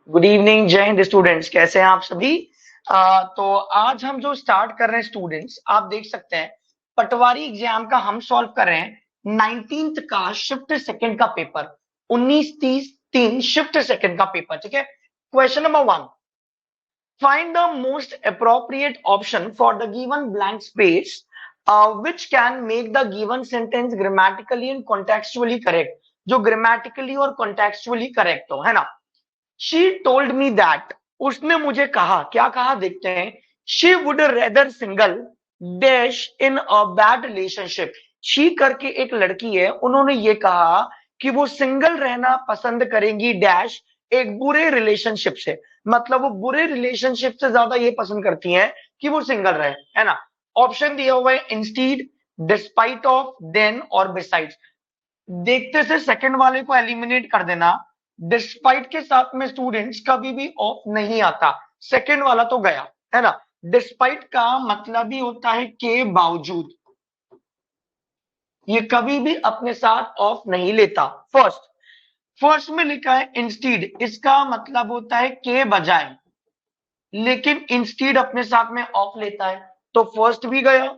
Good evening, जय Hind students. कैसे हैं आप सभी? तो आज हम जो स्टार्ट कर रहे हैं स्टूडेंट्स, आप देख सकते हैं पटवारी एग्जाम का हम सॉल्व कर रहे हैं 19th का शिफ्ट सेकंड का पेपर। 19-30-3 शिफ्ट सेकंड का पेपर, ठीक है। Question number 1, find the most appropriate option for the given blank space which can make the given sentence grammatically and contextually correct। जो grammatically और contextually correct हो, है ना। She told me that, उसने मुझे कहा, क्या कहा देखते हैं। She would rather single dash in a bad relationship. She करके एक लड़की है, उन्होंने ये कहा कि वो सिंगल रहना पसंद करेंगी डैश एक बुरे रिलेशनशिप से। मतलब वो बुरे रिलेशनशिप से ज्यादा ये पसंद करती हैं कि वो सिंगल रहे, है ना। ऑप्शन दिया हुआ है इंस्टीड, डिस्पाइट ऑफ, देन और बिसाइड्स। देखते से सेकंड वाले को एलिमिनेट कर देना। डिस्पाइट के साथ में स्टूडेंट्स कभी भी ऑफ नहीं आता, सेकंड वाला तो गया, है ना। डिस्पाइट का मतलब ही होता है के बावजूद, ये कभी भी अपने साथ ऑफ नहीं लेता। फर्स्ट फर्स्ट में लिखा है इंस्टीड, इसका मतलब होता है के बजाय, लेकिन इंस्टीड अपने साथ में ऑफ लेता है, तो फर्स्ट भी गया,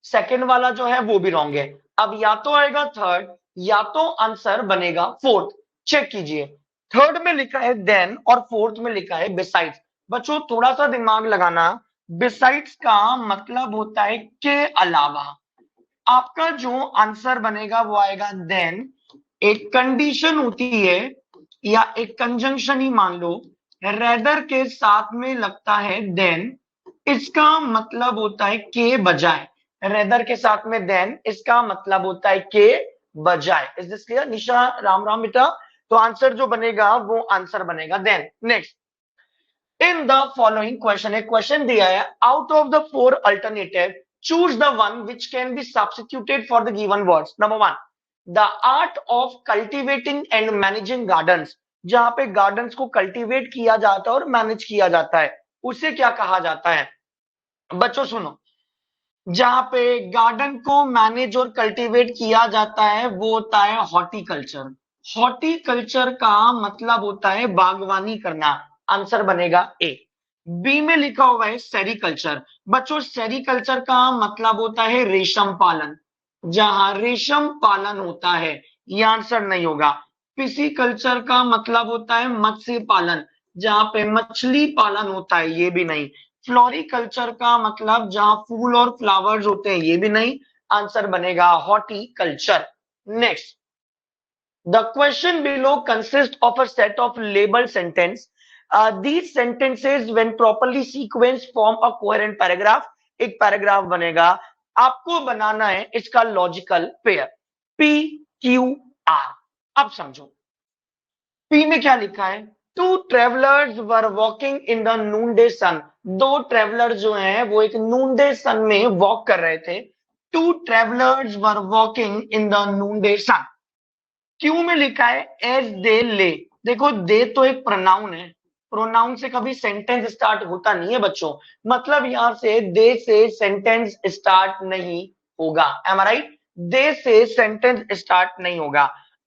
सेकंड वाला जो है वो भी रॉन्ग है। अब या तो आएगा थर्ड या तो आंसर बनेगा फोर्थ। चेक कीजिए, थर्ड में लिखा है देन और फोर्थ में लिखा है बिसाइड्स। बच्चों थोड़ा सा दिमाग लगाना, बिसाइड्स का मतलब होता है के अलावा। आपका जो आंसर बनेगा वो आएगा देन। एक कंडीशन होती है या एक कंजंक्शन ही मान लो, रेदर के साथ में लगता है देन, इसका मतलब होता है के बजाय। रेदर के साथ में देन, इसका मतलब होता है के बजाय। Is this clear? Nisha, Ram Ram बेटा। तो आंसर जो बनेगा वो आंसर बनेगा then. Next, in the following question, एक क्वेश्चन दिया है, out of the four alternative choose the one which can be substituted for the given words. Number 1, the art of cultivating and managing gardens. जहां पे gardens को cultivate किया जाता है और मैनेज किया जाता है, उसे क्या कहा जाता है? बच्चों सुनो, जहां पे गार्डन को मैनेज और कल्टीवेट किया जाता है वो होता है हॉर्टिकल्चर। हॉर्टिकल्चर का मतलब होता है बागवानी करना। आंसर बनेगा ए। बी में लिखा हुआ है सेरिकल्चर। बच्चों सेरिकल्चर का मतलब होता है रेशम पालन। जहां रेशम पालन होता है, ये आंसर नहीं होगा। पिसीकल्चर का मतलब होता है मत्स्य पालन। जहां पे मछली पालन होता है, ये भी नहीं। फ्लोरिकल्चर का मतलब जहां फूल और फ्लावर्स होते हैं, ये भी नहीं। आंसर बनेगा horticulture. Next, the question below consist of a set of labelled sentence. These sentences when properly sequence form a coherent paragraph. एक पैराग्राफ बनेगा, आपको बनाना है इसका logical pair P Q R. अब समझो, पी में क्या लिखा है, two travellers were walking in the Noon day sun. दो ट्रेवलर जो हैं वो एक नून डे सन में वॉक कर रहे थे। Two travellers were walking in the Noon day sun. Q में लिखा है एज दे ले। देखो दे तो एक प्रोनाउन है, प्रोनाउन से कभी सेंटेंस स्टार्ट होता नहीं है बच्चों। मतलब यहां से दे से सेंटेंस स्टार्ट नहीं होगा। एम आई राइट? दे से सेंटेंस स्टार्ट नहीं होगा।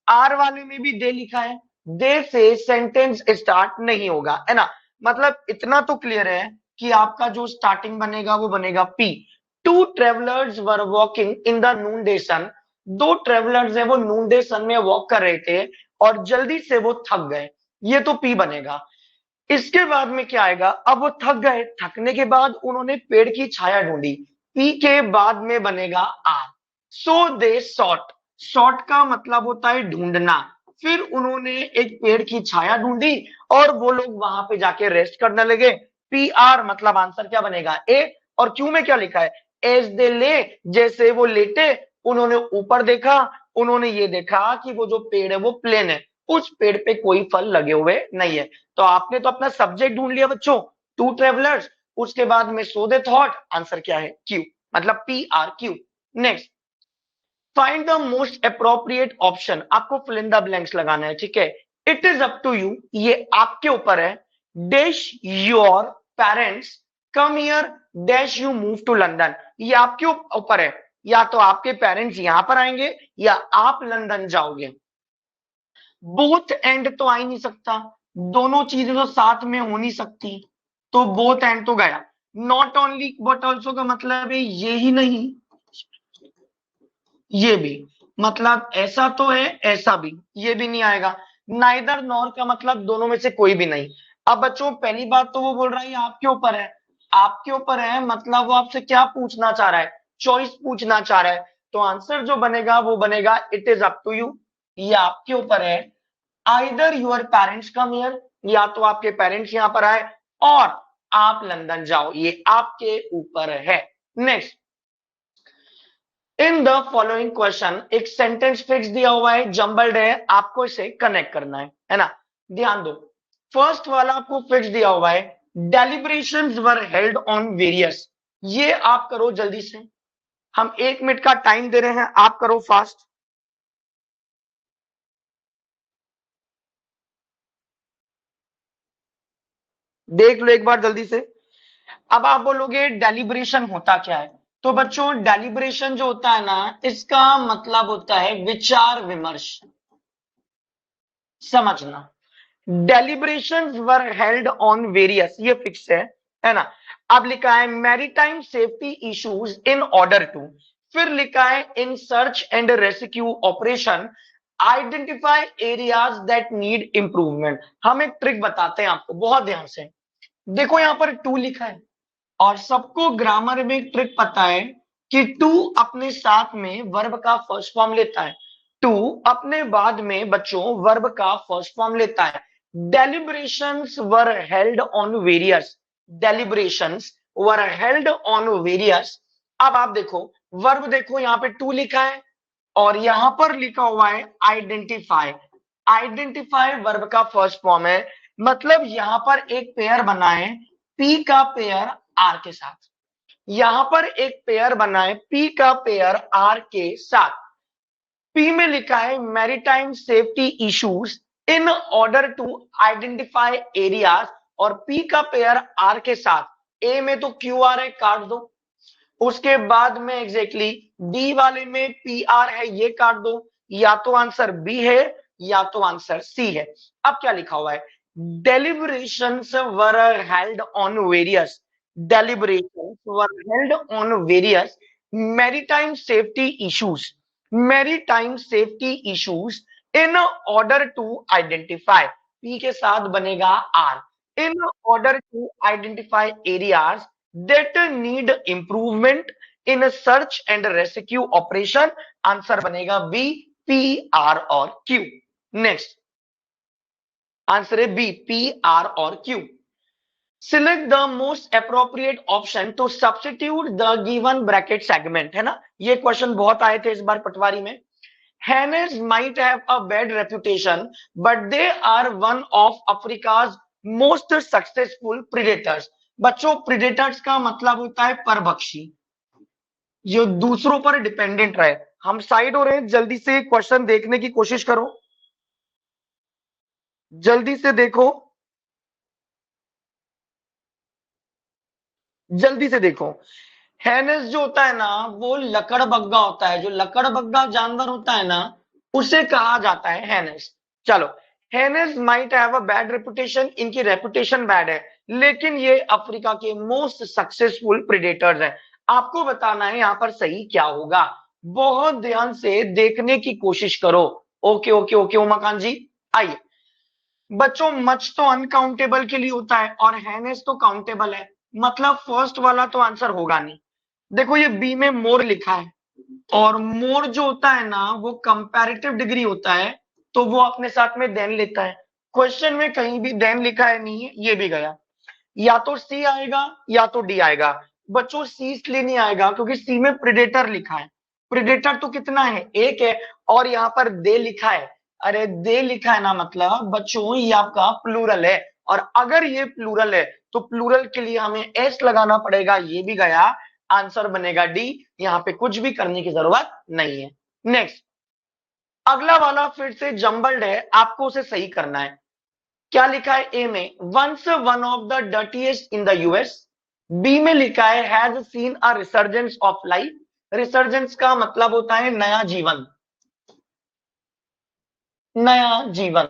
आर वाले में भी दे लिखा है, दे से सेंटेंस स्टार्ट नहीं होगा, है ना। मतलब इतना तो क्लियर है कि आपका जो स्टार्टिंग बनेगा वो बनेगा P. Two travellers were walking in the Noon day sun. दो ट्रेवलर्स हैं वो नून डे सन में वॉक कर रहे थे और जल्दी से वो थक गए, ये तो पी बनेगा। इसके बाद में क्या आएगा, अब वो थक गए, थकने के बाद उन्होंने पेड़ की छाया ढूंढी। पी के बाद में बनेगा R. So they sought. Sought का मतलब होता है ढूंढना। फिर उन्होंने एक पेड़ की छाया ढूंढी और वो लोग वहां पे जाके रेस्ट करने लगे। पी आर मतलब आंसर क्या बनेगा ए। और क्यू में क्या लिखा है, एज दे ले, जैसे वो लेटे, उन्होंने ऊपर देखा, उन्होंने ये देखा कि वो जो पेड़ है वो प्लेन है, उस पेड़ पे कोई फल लगे हुए नहीं है। तो आपने तो अपना सब्जेक्ट ढूंढ लिया बच्चों, टू ट्रेवलर्स। उसके बाद में सो दे थॉट, आंसर क्या है क्यू, मतलब P R Q. Next, find the most appropriate option. आपको फिल इन द ब्लैंक्स लगाना है, ठीक है। It is up to you, ये आपके ऊपर है। Dash your parents come here dash you move to London. ये आपके ऊपर है, या तो आपके पेरेंट्स यहां पर आएंगे या आप लंदन जाओगे। बोथ एंड तो आ ही नहीं सकता, दोनों चीजें तो साथ में हो नहीं सकती, तो बोथ एंड तो गया। नॉट ओनली बट ऑल्सो का मतलब है ये ही नहीं ये भी, मतलब ऐसा तो है ऐसा भी, ये भी नहीं आएगा। नाइदर नॉर का मतलब दोनों में से कोई भी नहीं। अब बच्चों पहली बात तो वो बोल रहा है ये आपके ऊपर है, आपके ऊपर है मतलब वो आपसे क्या पूछना चाह रहा है, चॉइस पूछना चाह रहा है। तो आंसर जो बनेगा वो बनेगा it is up to you, ये आपके ऊपर है। Either your parents come here, या तो आपके पेरेंट्स यहां पर आए और आप लंदन जाओ, ये आपके ऊपर है। Next, in the following question एक सेंटेंस फिक्स दिया हुआ है, जंबल्ड है, आपको इसे कनेक्ट करना है ना। ध्यान दो, फर्स्ट वाला आपको फिक्स दिया हुआ है, deliberations were held on various. ये आप करो जल्दी से, हम 1 मिनट का टाइम दे रहे हैं, आप करो फास्ट, देख लो एक बार जल्दी से। अब आप बोलोगे डेलिब्रेशन होता क्या है, तो बच्चों डेलिब्रेशन जो होता है ना, इसका मतलब होता है विचार विमर्श, समझना। Deliberations were held on various, ये फिक्स है ना। अब लिखा है maritime safety issues in order to, फिर लिखा है in search and rescue operation identify areas that need improvement. हम एक ट्रिक बताते हैं आपको, बहुत ध्यान से देखो, यहां पर टू लिखा है और सबको ग्रामर में एक ट्रिक पता है कि टू अपने साथ में वर्ब का फर्स्ट फॉर्म लेता है, टू अपने बाद में बच्चों वर्ब का फर्स्ट फॉर्म लेता है। Deliberations were held on various, deliberations were held on various. अब आप देखो वर्ब, देखो यहां पे टू लिखा है और यहां पर लिखा हुआ है आइडेंटिफाई, आइडेंटिफाई वर्ब का फर्स्ट फॉर्म है, मतलब यहां पर एक पेयर बना है पी का पेयर आर के साथ, यहां पर एक पेयर बना है पी का पेयर आर के साथ। पी में लिखा है maritime safety issues in order to identify areas, और पी का पेयर आर के साथ ए में तो क्यू आर है, काट दो। उसके बाद में एग्जैक्टली डी वाले में पी आर है, ये काट दो। या तो आंसर बी है या तो आंसर सी है। अब क्या लिखा हुआ है, deliberations were held on various, deliberations were held on various maritime safety issues, maritime safety issues in order to identify, p के साथ बनेगा r, in order to identify areas that need improvement in a search and rescue operation, answer बनेगा b, p, r और q। Next answer है B, P, R और Q. Select the most appropriate option to substitute the given bracket segment, है ना। ये question बहुत आए थे इस बार पटवारी में। Hyenas might have a bad reputation, but they are one of Africa's most successful predators. बच्चों प्रिडेटर्स का मतलब होता है परभक्षी, जो दूसरों पर डिपेंडेंट रहे। हम साइड हो रहे हैं, जल्दी से क्वेश्चन देखने की कोशिश करो, जल्दी से देखो, जल्दी से देखो। हैनेस जो होता है ना वो लकड़बग्गा होता है, जो लकड़बग्गा जानवर होता है ना उसे कहा जाता है हैनेस। चलो, hyenas might have a bad reputation, इनकी रेपुटेशन बैड है, लेकिन ये अफ्रीका के मोस्ट सक्सेसफुल प्रेडेटर्स हैं। आपको बताना है यहां पर सही क्या होगा, बहुत ध्यान से देखने की कोशिश करो। ओके ओके ओके उमाकांत जी, आइए। बच्चों मच तो अनकाउंटेबल के लिए होता है और हैनेस तो काउंटेबल है, मतलब फर्स्ट वाला तो आंसर होगा नहीं। देखो ये बी में मोर लिखा है और मोर जो होता है ना वो कंपैरेटिव डिग्री होता है, तो वो अपने साथ में देन लेता है। क्वेश्चन में कहीं भी देन लिखा है नहीं है, ये भी गया। या तो सी आएगा या तो डी आएगा। बच्चों सी इसलिए नहीं आएगा क्योंकि सी में प्रेडेटर लिखा है, प्रेडेटर तो कितना है, एक है, और यहाँ पर दे लिखा है। अरे दे लिखा है ना मतलब बच्चों ये आपका प्लूरल है, और अगर ये प्लूरल है तो प्लूरल के लिए हमें एस लगाना पड़ेगा, ये भी गया। आंसर बनेगा डी, यहाँ पे कुछ भी करने की जरूरत नहीं है। नेक्स्ट, अगला वाला फिर से जंबल्ड है, आपको उसे सही करना है। क्या लिखा है ए में, once one of the dirtiest in the US. B में लिखा है has seen a resurgence of life, resurgence का मतलब होता है नया जीवन। नया जीवन।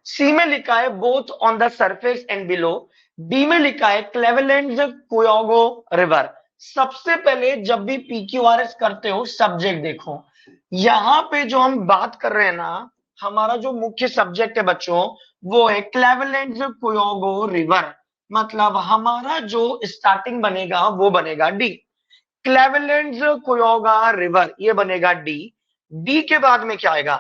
सी में लिखा है both on the surface and below. D में लिखा है क्लेवेलेंट कोयोगो रिवर। सबसे पहले जब भी पीक्यूआरएस करते हो सब्जेक्ट देखो। यहां पे जो हम बात कर रहे हैं ना, हमारा जो मुख्य सब्जेक्ट है बच्चों, वो है क्लेवेलेंट कोयोगो रिवर। मतलब हमारा जो स्टार्टिंग बनेगा वो बनेगा डी। क्लेवेलेंट कोयोगा रिवर, ये बनेगा डी। डी के बाद में क्या आएगा?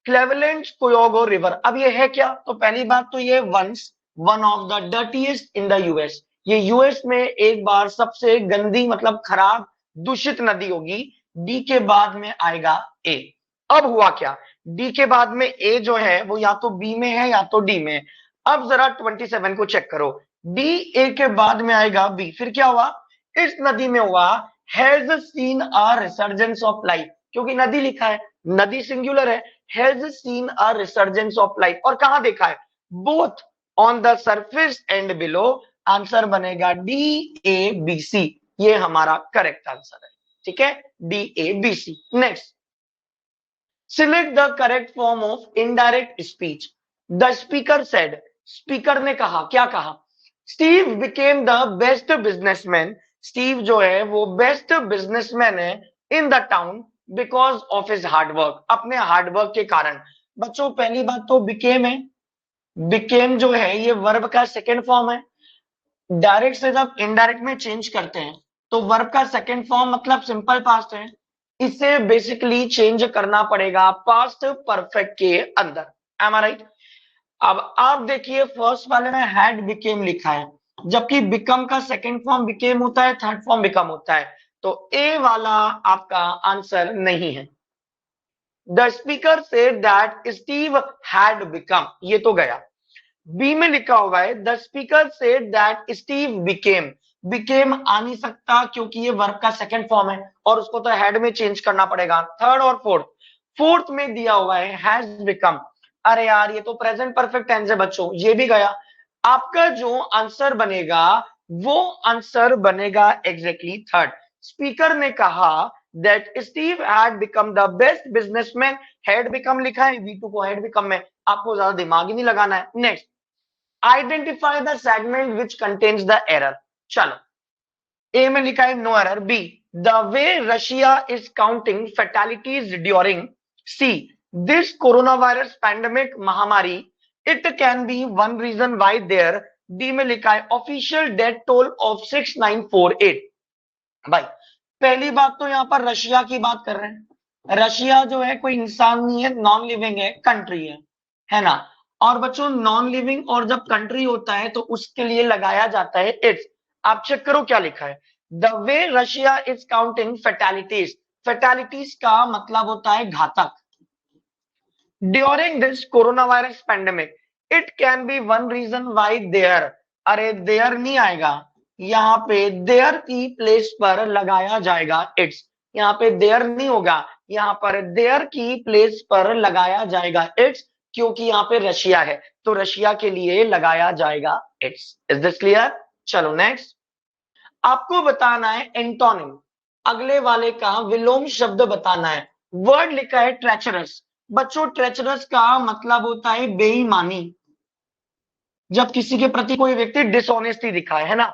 Cleveland Cuyahoga river. अब ये है क्या? तो पहली बात तो ये once one of the dirtiest in the US. ये यूएस में एक बार सबसे गंदी मतलब खराब दूषित नदी होगी। डी के बाद में आएगा ए। अब हुआ क्या? डी के बाद में ए जो है वो या तो बी में है या तो डी में। अब जरा 27 को चेक करो। डी ए के बाद में आएगा बी, फिर क्या हुआ? इस नदी में हुआ has seen a resurgence of life, क्योंकि नदी लिखा है, नदी सिंगुलर है। Has seen a resurgence of life, और कहां देखा है? Both on the surface and below. Answer बनेगा डी ए बी सी। ये हमारा करेक्ट आंसर है। ठीक है, D A B C. Next, select the correct form of indirect speech. The speaker said, speaker ने कहा, क्या कहा? Steve became the best businessman. Steve जो है वो बेस्ट बिजनेसमैन है in the town because of his hard work, अपने hard work के कारण। बच्चों पहली बात तो बिकेम है, बिकेम जो है ये वर्ब का सेकेंड फॉर्म है। डायरेक्ट से जब इनडायरेक्ट में चेंज करते हैं तो वर्ब का सेकेंड फॉर्म मतलब सिंपल पास्ट है, इसे बेसिकली चेंज करना पड़ेगा पास्ट परफेक्ट के अंदर। एम आई राइट? अब आप देखिए फर्स्ट वाले में हैड बिकेम लिखा है, जबकि बिकम का सेकेंड फॉर्म बिकेम होता है, थर्ड फॉर्म बिकम होता है। तो ए वाला आपका आंसर नहीं है। The speaker said that Steve had become, ये तो गया। बी में लिखा हुआ है the speaker said that Steve became. Became आ नहीं सकता क्योंकि ये वर्ब का सेकंड फॉर्म है और उसको तो हेड में चेंज करना पड़ेगा। थर्ड और फोर्थ, फोर्थ में दिया हुआ है हैज बिकम। अरे यार ये तो प्रेजेंट परफेक्ट टेंस है बच्चों, ये भी गया। आपका जो आंसर बनेगा वो आंसर बनेगा एग्जैक्टली थर्ड। स्पीकर ने कहा that Steve had become the best businessman. Had become लिखा है, V2 को हैड बिकम में आपको ज्यादा दिमाग ही नहीं लगाना है। Next, identify the segment which contains the error. चलो, ए में लिखा है no error. B, the way Russia is counting fatalities during. C, this coronavirus pandemic महामारी, it can be one reason why there. D में लिखा है official death toll of 6948। भाई पहली बात तो यहां पर रशिया की बात कर रहे हैं। रशिया जो है कोई इंसान नहीं है, नॉन लिविंग है, कंट्री है ना। और बच्चों नॉन लिविंग और जब कंट्री होता है तो उसके लिए लगाया जाता है इट्स। आप चेक करो क्या लिखा है, the way Russia is counting fatalities. Fatalities का मतलब होता है घातक। During this coronavirus pandemic, it can be one reason why there. अरे देयर नहीं आएगा, यहाँ पे देयर की प्लेस पर लगाया जाएगा इट्स। यहाँ पे देयर नहीं होगा, यहाँ पर देयर की प्लेस पर लगाया जाएगा इट्स, क्योंकि यहाँ पे रशिया है तो रशिया के लिए लगाया जाएगा इट्स। Is this clear? चलो नेक्स्ट, आपको बताना है एंटोनिम, अगले वाले का विलोम शब्द बताना है। वर्ड लिखा है ट्रेचरस। बच्चों ट्रेचरस का मतलब होता है बेईमानी। जब किसी के प्रति कोई व्यक्ति डिसऑनेस्टी दिखाए, है ना,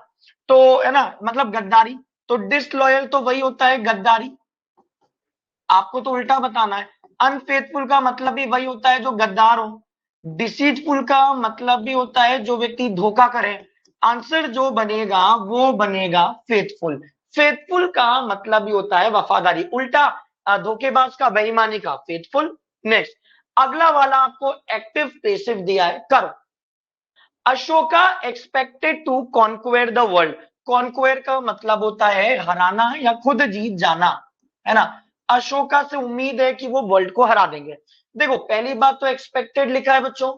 तो है ना, मतलब गद्दारी। तो डिसलॉयल तो वही होता है गद्दारी, आपको तो उल्टा बताना है। अनफेथफुल का मतलब भी वही होता है जो गद्दार हो। डिसीटफुल का मतलब भी होता है जो व्यक्ति धोखा करे। आंसर जो बनेगा वो बनेगा फेथफुल। फेथफुल का मतलब भी होता है वफादारी, उल्टा धोखेबाज का, बेईमानी का फेथफुल। नेक्स्ट, अगला वाला आपको एक्टिव पेसिव दिया है, करो। Ashoka expected to conquer the world. Conquer का मतलब होता है हराना या खुद जीत जाना, है ना। अशोका से उम्मीद है कि वो वर्ल्ड को हरा देंगे। देखो पहली बात तो एक्सपेक्टेड लिखा है बच्चों,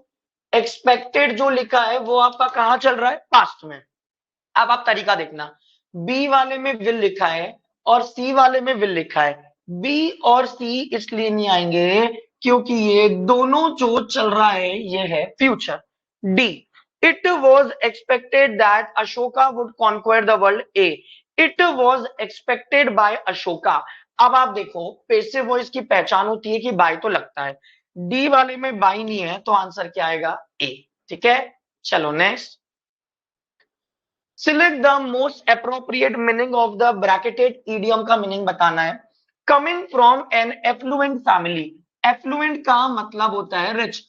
एक्सपेक्टेड जो लिखा है वो आपका कहां चल रहा है? पास्ट में। अब आप तरीका देखना, बी वाले में विल लिखा है और सी वाले में विल लिखा है। बी और सी इसलिए नहीं आएंगे क्योंकि ये दोनों जो चल रहा है ये है future. D, it was expected that Ashoka would conquer the world. A, it was expected by Ashoka. अब आप देखो पेसिव वॉइस की पहचान होती है कि बाय तो लगता है, डी वाले में बाई नहीं है, तो आंसर क्या आएगा? ए। ठीक है, चलो next. Select the most appropriate meaning of the bracketed idiom का मीनिंग बताना है। Coming from an affluent family, affluent का मतलब होता है rich.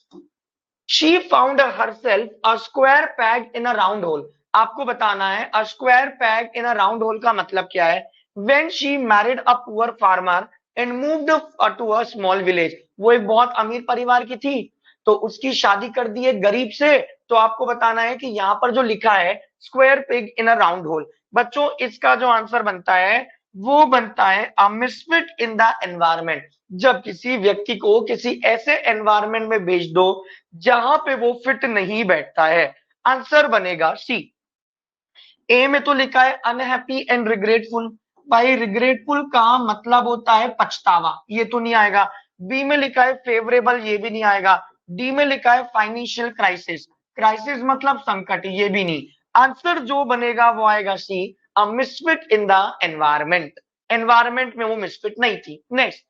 She found herself a square peg in a round hole, आपको बताना है a square peg in a round hole का मतलब क्या है। when she married a poor farmer and moved to a small village, वो एक बहुत अमीर परिवार की थी, तो उसकी शादी कर दी एक गरीब से। तो आपको बताना है कि यहां पर जो लिखा है स्क्वायर पिग इन अ राउंड होल, बच्चों इसका जो आंसर बनता है वो बनता है अ मिसफिट इन द एनवायरमेंट। जब किसी व्यक्ति को किसी ऐसे एनवायरमेंट में भेज दो जहां पे वो फिट नहीं बैठता है, आंसर बनेगा सी। ए में तो लिखा है अनहैप्पी एंड रिग्रेटफुल, भाई रिग्रेटफुल का मतलब होता है पछतावा, ये तो नहीं आएगा। बी में लिखा है फेवरेबल, ये भी नहीं आएगा। डी में लिखा है फाइनेंशियल क्राइसिस, क्राइसिस मतलब संकट, ये भी नहीं। आंसर जो बनेगा वो आएगा C, a misfit in the environment, environment में वो मिसफिट नहीं थी। Next,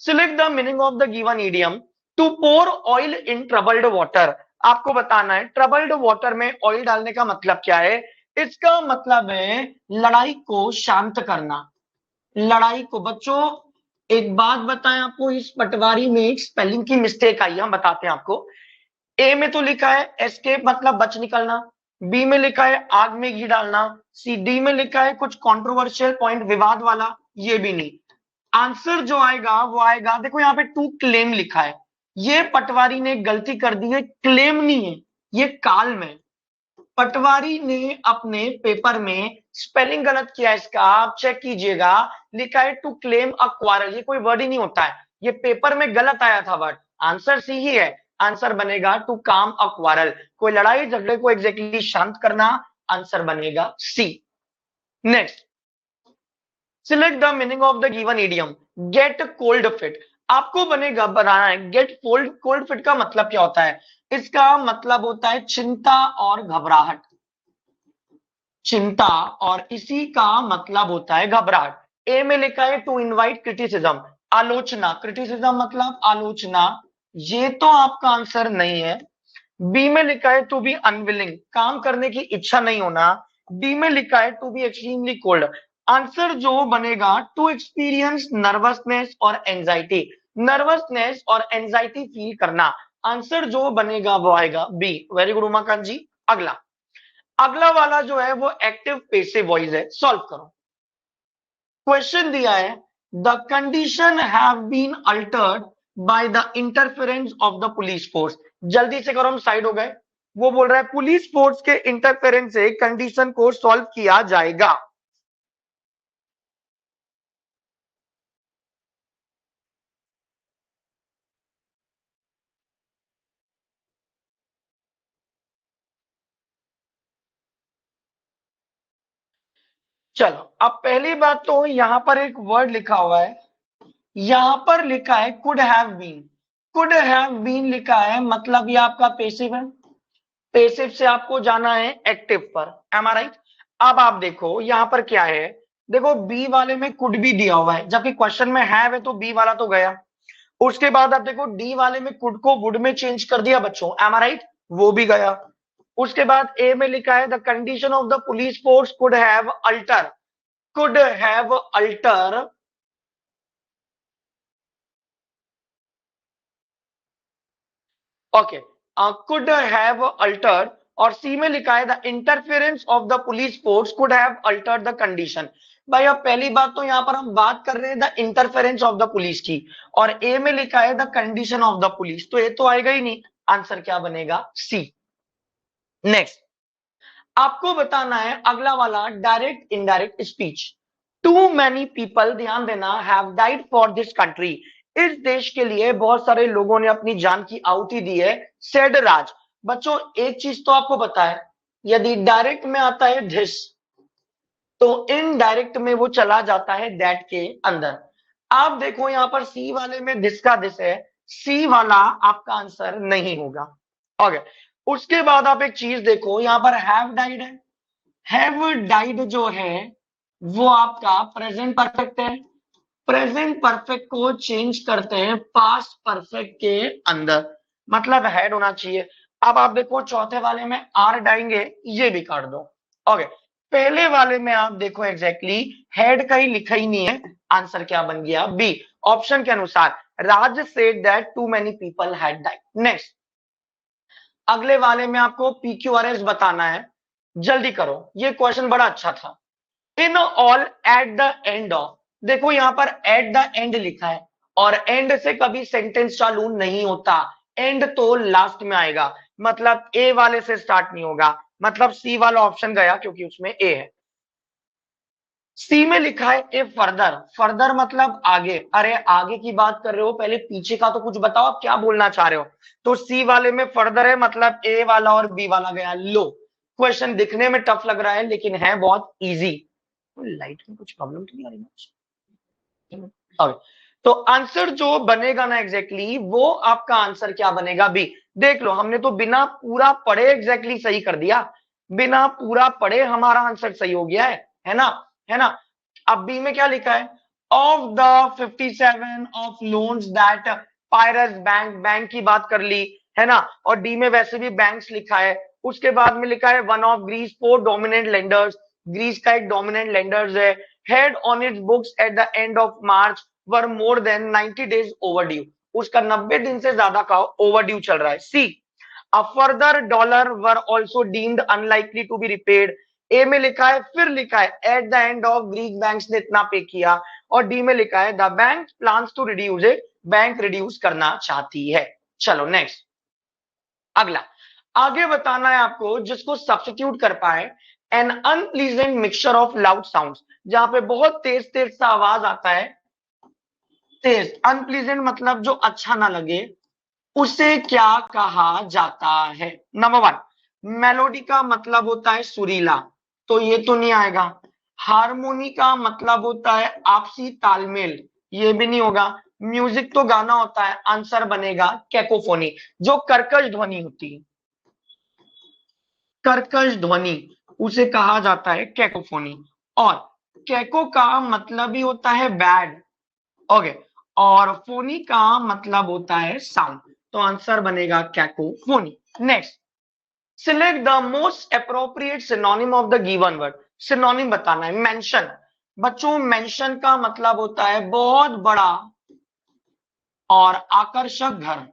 select the meaning of the given idiom. To pour oil in troubled water, आपको बताना है ट्रबल्ड वाटर में ऑयल डालने का मतलब क्या है। इसका मतलब है लड़ाई को शांत करना, लड़ाई को। बच्चों एक बात बताएं आपको, इस पटवारी में एक स्पेलिंग की मिस्टेक आई, हम बताते हैं आपको। ए में तो लिखा है एस्केप मतलब बच निकलना, बी में लिखा है आग में घी डालना, सी डी में लिखा है कुछ कंट्रोवर्शियल पॉइंट विवाद वाला, ये भी नहीं। आंसर जो आएगा वो आएगा, देखो यहाँ पे टू क्लेम लिखा है, ये पटवारी ने गलती कर दी है, क्लेम नहीं है, ये काल में। पटवारी ने अपने पेपर में स्पेलिंग गलत किया है इसका, आप चेक कीजिएगा। लिखा है टू क्लेम अ क्वारल, ये कोई वर्ड ही नहीं होता है, ये पेपर में गलत आया था वर्ड। आंसर सी ही है, आंसर बनेगा टू काम अ क्वारल, कोई लड़ाई झगड़े को एग्जैक्टली शांत करना, आंसर बनेगा C. Next, select the meaning of the given idiom. Get cold feet, आपको बनेगा बनाना है गेट कोल्ड, कोल्ड फिट का मतलब क्या होता है। इसका मतलब होता है चिंता और घबराहट, चिंता, और इसी का मतलब होता है घबराहट। ए में लिखा है टू इनवाइट क्रिटिसिज्म, आलोचना, क्रिटिसिज्म मतलब आलोचना, ये तो आपका आंसर नहीं है। बी में लिखा है टू बी अनविलिंग, काम करने की इच्छा नहीं होना। डी में लिखा है to be extremely cold, answer जो बनेगा टू एक्सपीरियंस नर्वसनेस और एंजाइटी, नर्वसनेस और एंजाइटी फील करना, आंसर जो बनेगा वो आएगा B. Very good Umakant ji. अगला, अगला वाला जो है वो एक्टिव पेसिव वॉइस है, सॉल्व करो। क्वेश्चन दिया है the condition have been altered by the interference of the police force, जल्दी से करो हम साइड हो गए। वो बोल रहा है पुलिस फोर्स के इंटरफेरेंस से कंडीशन को सॉल्व किया जाएगा। चलो अब पहली बात तो यहां पर एक वर्ड लिखा हुआ है, यहां पर लिखा है could have been, could have been लिखा है, मतलब ये आपका पेसिव है, पेसिव से आपको जाना है एक्टिव पर, एम आई राइट। अब आप देखो यहां पर क्या है, देखो बी वाले में कुड भी दिया हुआ है, जबकि क्वेश्चन में है तो बी वाला तो गया। उसके बाद आप देखो डी वाले में कुड को वुड में चेंज कर दिया बच्चों, एम आई राइट, वो भी गया। उसके बाद ए में लिखा है the condition of the police force could have alter, could have alter, okay, could have Altered. और सी में लिखा है the interference of the police force could have Altered the condition. भाई अब पहली बात तो यहां पर हम बात कर रहे हैं the interference of the police की, और ए में लिखा है the condition of the police, तो ये तो आएगा ही नहीं, आंसर क्या बनेगा? सी। नेक्स्ट, आपको बताना है अगला वाला direct indirect speech. Too many people, ध्यान देना, have died for this country, इस देश के लिए बहुत सारे लोगों ने अपनी जान की आहुति दी है, सेड राज। बच्चों एक चीज तो आपको पता है, यदि डायरेक्ट में आता है धिस, तो इनडायरेक्ट में वो चला जाता है दैट के अंदर। आप देखो यहां पर सी वाले में दिस का दिस है, सी वाला आपका आंसर नहीं होगा। ओके, उसके बाद आप एक चीज देखो यहां पर हैव डाइड है, हैव डाइड जो है वो आपका प्रेजेंट परफेक्ट है, प्रेजेंट परफेक्ट को चेंज करते हैं पास्ट परफेक्ट के अंदर, मतलब हेड होना चाहिए। अब आप देखो चौथे वाले में आर डालेंगे, ये भी काट दो। ओके, पहले वाले में आप देखो एग्जैक्टली हेड कहीं लिखा ही नहीं है, आंसर क्या बन गया? बी ऑप्शन के अनुसार। Raj said that too many people had died. Next, अगले वाले में आपको पीक्यूआरएस बताना है, जल्दी करो, ये क्वेश्चन बड़ा अच्छा था। In all at the end of, देखो यहां पर एट द एंड लिखा है और एंड से कभी सेंटेंस चालू नहीं होता, एंड तो लास्ट में आएगा, मतलब ए वाले से स्टार्ट नहीं होगा, मतलब सी वाला ऑप्शन गया क्योंकि उसमें ए है। सी में लिखा है ए फर्दर, फर्दर मतलब आगे, अरे आगे की बात कर रहे हो, पहले पीछे का तो कुछ बताओ आप क्या बोलना चाह रहे हो। तो सी वाले में फर्दर है, मतलब ए वाला और बी वाला गया। लो, क्वेश्चन दिखने में टफ लग रहा है लेकिन है बहुत इजी। लाइट में कुछ प्रॉब्लम तो नहीं आ रही? ओके, तो आंसर जो बनेगा ना एग्जैक्टली वो आपका आंसर क्या बनेगा? बी। देख लो, हमने तो बिना पूरा पढ़े एग्जैक्टली सही कर दिया, बिना पूरा पढ़े हमारा आंसर सही हो गया है ना? है ना? अब बी में क्या लिखा है? Of the 57 of loans that Piraeus bank, bank की बात कर ली है ना, और डी में वैसे भी बैंक्स लिखा है। उसके बाद में लिखा है one of Greece four dominant lenders, Greece का एक डोमिनेंट लेंडर्स है, had on its books at the end of March were more than 90 days overdue, उसका 90 दिन से ज्यादा का ओवरड्यू चल रहा है। C, a further dollar were also deemed unlikely to be repaid. A में लिखा है, फिर लिखा है at the end of Greek banks ने इतना पे किया, और डी में लिखा है the bank plans to reduce it, bank reduce करना चाहती है। चलो नेक्स्ट, अगला आगे बताना है आपको जिसको सब्स्टिट्यूट कर पाए an unpleasant mixture of loud sounds, जहां पे बहुत तेज तेज सा आवाज आता है, तेज, अनप्लीजेंट मतलब जो अच्छा ना लगे, उसे क्या कहा जाता है? नंबर वन, मेलोडी का मतलब होता है सुरीला, तो ये तो नहीं आएगा। हारमोनी का मतलब होता है आपसी तालमेल, ये भी नहीं होगा। म्यूजिक तो गाना होता है, आंसर बनेगा कैकोफोनी, जो कर्कश ध्वनि होती है, कर्कश ध्वनि उसे कहा जाता है कैकोफोनी। और कैको का मतलब ही होता है बैड, ओके, और फोनी का मतलब होता है साउंड, तो आंसर बनेगा cacophony. Next, select the most appropriate synonym of the given word, synonym बताना है। मेंशन, बच्चों मेंशन का मतलब होता है बहुत बड़ा और आकर्षक घर,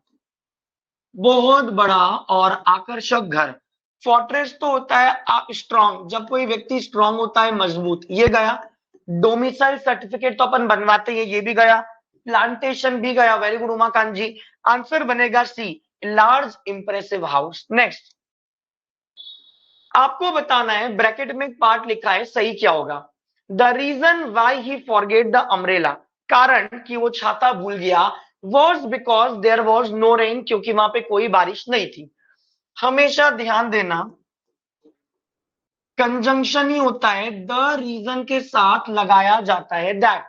बहुत बड़ा और आकर्षक घर। फोर्ट्रेस तो होता है स्ट्रॉन्ग, जब कोई व्यक्ति स्ट्रॉन्ग होता है, मजबूत, ये गया। डोमिसाइल सर्टिफिकेट तो अपन बनवाते हैं, ये भी गया। प्लांटेशन भी गया, वेरी गुड उमाकांत जी। आंसर बनेगा सी, लार्ज इंप्रेसिव हाउस। नेक्स्ट, आपको बताना है, ब्रैकेट में पार्ट लिखा है, सही क्या होगा? The reason why he forget the umbrella, कारण कि वो छाता भूल गया, was because there was no rain, क्योंकि वहां पे कोई बारिश नहीं थी। हमेशा ध्यान देना, कंजंक्शन ही होता है द रीजन के साथ लगाया जाता है दैट।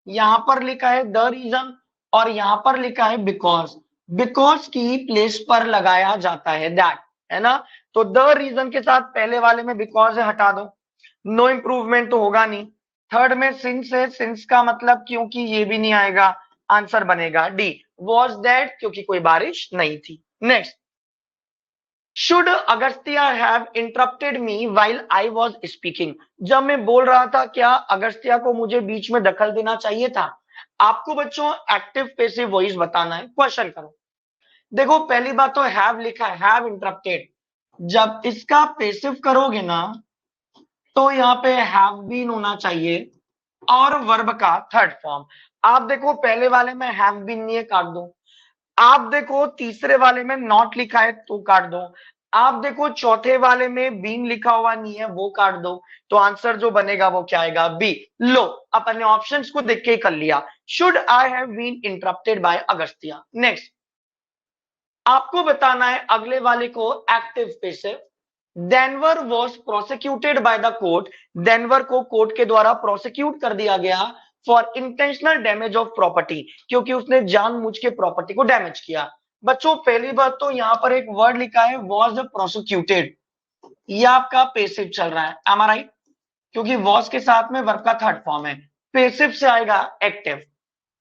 यहां पर लिखा है द रीजन और यहां पर लिखा है बिकॉज, बिकॉज की प्लेस पर लगाया जाता है दैट, है ना? तो द रीजन के साथ पहले वाले में बिकॉज है, हटा दो, नो इंप्रूवमेंट तो होगा नहीं। थर्ड में सिंस है, सिंस का मतलब क्योंकि, ये भी नहीं आएगा, आंसर बनेगा डी, वॉज दैट, क्योंकि कोई बारिश नहीं थी। Next, should Agastya have interrupted me while I was speaking, जब मैं बोल रहा था क्या अगस्त्या को मुझे बीच में दखल देना चाहिए था? आपको बच्चों एक्टिव पैसिव वॉइस बताना है, क्वेश्चन करो। देखो पहली बात तो हैव लिखा है, हैव इंटरप्टेड, जब इसका पैसिव करोगे ना तो यहाँ पे हैव बीन होना चाहिए और वर्ब का थर्ड फॉर्म। आप देखो पहले वाले में हैव बीन नहीं है, काट दो। आप देखो तीसरे वाले में नॉट लिखा है तो काट दो। आप देखो चौथे वाले में बीन लिखा हुआ नहीं है, वो काट दो। तो आंसर जो बनेगा वो क्या आएगा? बी। लो, अपन ने ऑप्शंस को देख के कर लिया, should I have been interrupted by Agastya. Next, आपको बताना है अगले वाले को active passive. Denver was prosecuted by the court, Denver को कोर्ट के द्वारा प्रोसिक्यूट कर दिया गया for intentional damage of property, क्योंकि उसने जानबूझ के प्रॉपर्टी को डैमेज किया। बच्चों पहली बात तो यहां पर एक वर्ड लिखा है वॉज प्रोसिक्यूटेड, ये आपका पैसिव चल रहा है, एम आई राइट? क्योंकि वॉज के साथ में वर्ब का थर्ड फॉर्म है। पेसिव से आएगा एक्टिव।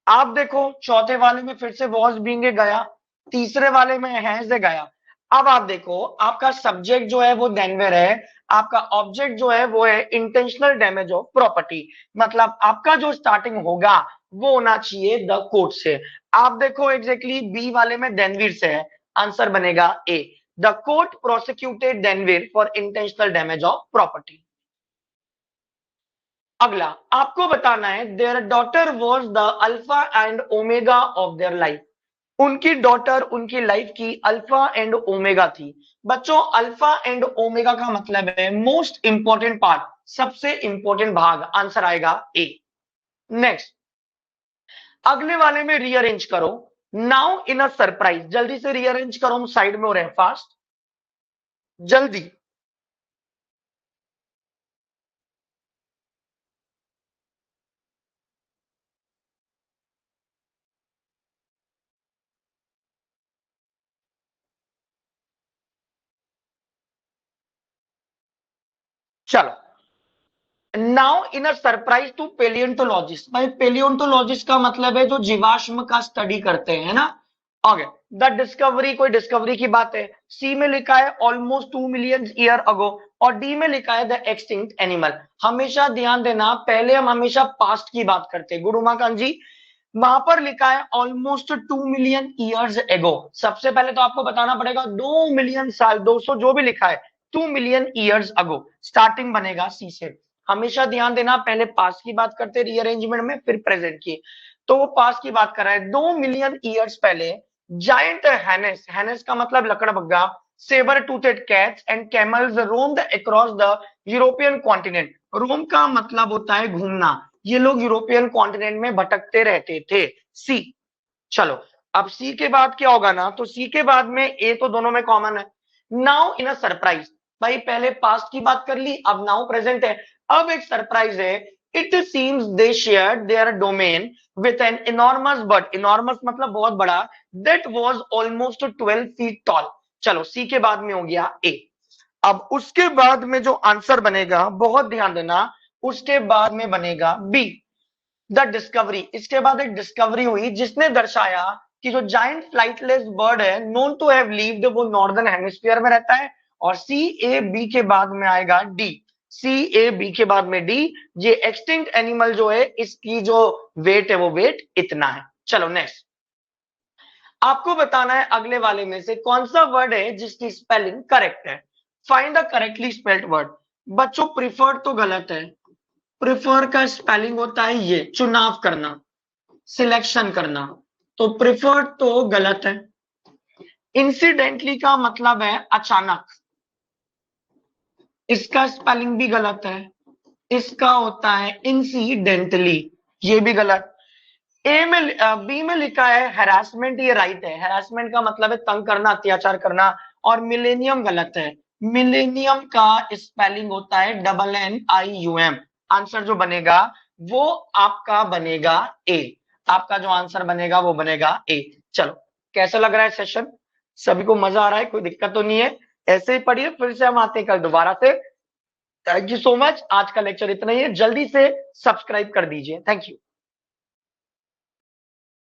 आप देखो चौथे वाले में फिर से वॉज बीइंग गया, तीसरे वाले में हैज गया। अब आप देखो आपका सब्जेक्ट जो है वो देनवेर है, आपका ऑब्जेक्ट जो है वो है इंटेंशनल डैमेज ऑफ प्रॉपर्टी, मतलब आपका जो स्टार्टिंग होगा वो होना चाहिए द कोर्ट से। आप देखो एग्जैक्टली बी वाले में देनवीर से है, आंसर बनेगा A, the court prosecuted Denver for intentional damage of property. अगला आपको बताना है their daughter was the alpha and omega of their life, उनकी डॉटर उनकी लाइफ की अल्फा एंड ओमेगा थी। बच्चों अल्फा एंड ओमेगा का मतलब है मोस्ट इंपॉर्टेंट पार्ट, सबसे इंपॉर्टेंट भाग, आंसर आएगा ए। नेक्स्ट अगले वाले में रीअरेंज करो, नाउ इन अ सरप्राइज, जल्दी से रीअरेंज करो, हम साइड में हो रहे हैं, फास्ट जल्दी। चलो now in a surprise to paleontologists, भाई पेलियोंटोलॉजिस्ट का मतलब है जो जीवाश्म का स्टडी करते हैं ना। ओके, द डिस्कवरी, कोई डिस्कवरी की बात है। सी में लिखा है ऑलमोस्ट 2 मिलियन ईयर अगो, और डी में लिखा है द एक्सटिंक्ट एनिमल। हमेशा ध्यान देना, पहले हम हमेशा पास्ट की बात करते हैं, गुरु उमाकांत जी। वहां पर लिखा है ऑलमोस्ट 2 मिलियन ईयर्स एगो, सबसे पहले तो आपको बताना पड़ेगा 2 मिलियन साल, 200 जो भी लिखा है, 2 मिलियन ईयर्स अगो, स्टार्टिंग बनेगा सी से। हमेशा ध्यान देना, पहले पास्ट की बात करते हैं रीअरेंजमेंट में, फिर प्रेजेंट की। तो वो पास्ट की बात कर रहा है, 2 मिलियन ईयर्स पहले जायंट हैनेस, हैनेस का मतलब लकड़बग्गा, saber toothed cats and camels roamed across the European continent. Roam का मतलब होता है घूमना, ये लोग यूरोपियन कॉन्टिनेंट में भटकते रहते थे। सी। चलो अब सी के बाद क्या होगा ना, तो सी के बाद में ए तो दोनों में कॉमन है। नाउ इन अ सरप्राइज, भाई पहले पास्ट की बात कर ली, अब नाउ प्रेजेंट है। अब एक सरप्राइज है, it seems they shared there domain with an enormous bird, enormous मतलब बहुत बड़ा, that was almost 12 feet tall. चलो सी के बाद में हो गया ए। अब उसके बाद में जो आंसर बनेगा बहुत ध्यान देना, उसके बाद में बनेगा बी, द डिस्कवरी। इसके बाद एक डिस्कवरी हुई जिसने दर्शाया कि जो जाइंट फ्लाइटलेस बर्ड है नोन टू हैव लीव्ड, वो नॉर्दर्न हेमिस्फीयर में रहता है। और सी ए बी के बाद में आएगा डी, सी ए बी के बाद में डी, ये एक्सटिंक्ट एनिमल जो है इसकी जो वेट है वो वेट इतना है। चलो नेक्स्ट आपको बताना है अगले वाले में से कौन सा वर्ड है जिसकी स्पेलिंग करेक्ट है। Find the correctly spelled word. बच्चों प्रिफर्ड तो गलत है, प्रिफर का स्पेलिंग होता है ये, चुनाव करना, सिलेक्शन करना, तो प्रिफर्ड तो गलत है। इंसिडेंटली का मतलब है अचानक, इसका स्पेलिंग भी गलत है। इसका होता है इंसिडेंटली, ये भी गलत। ए में बी में लिखा है हैरासमेंट, ये राइट है, हैरासमेंट का मतलब है तंग करना, अत्याचार करना। और मिलेनियम गलत है, मिलेनियम का स्पेलिंग होता है NNIUM। आंसर जो बनेगा वो आपका बनेगा ए, आपका जो आंसर बनेगा वो बनेगा ए। चलो कैसा लग रहा है सेशन, सभी को मजा आ रहा है, कोई दिक्कत तो नहीं है? ऐसे ही पढ़िए, फिर से हम आते हैं कल दोबारा से। थैंक यू सो मच, आज का लेक्चर इतना ही है, जल्दी से सब्सक्राइब कर दीजिए, थैंक यू।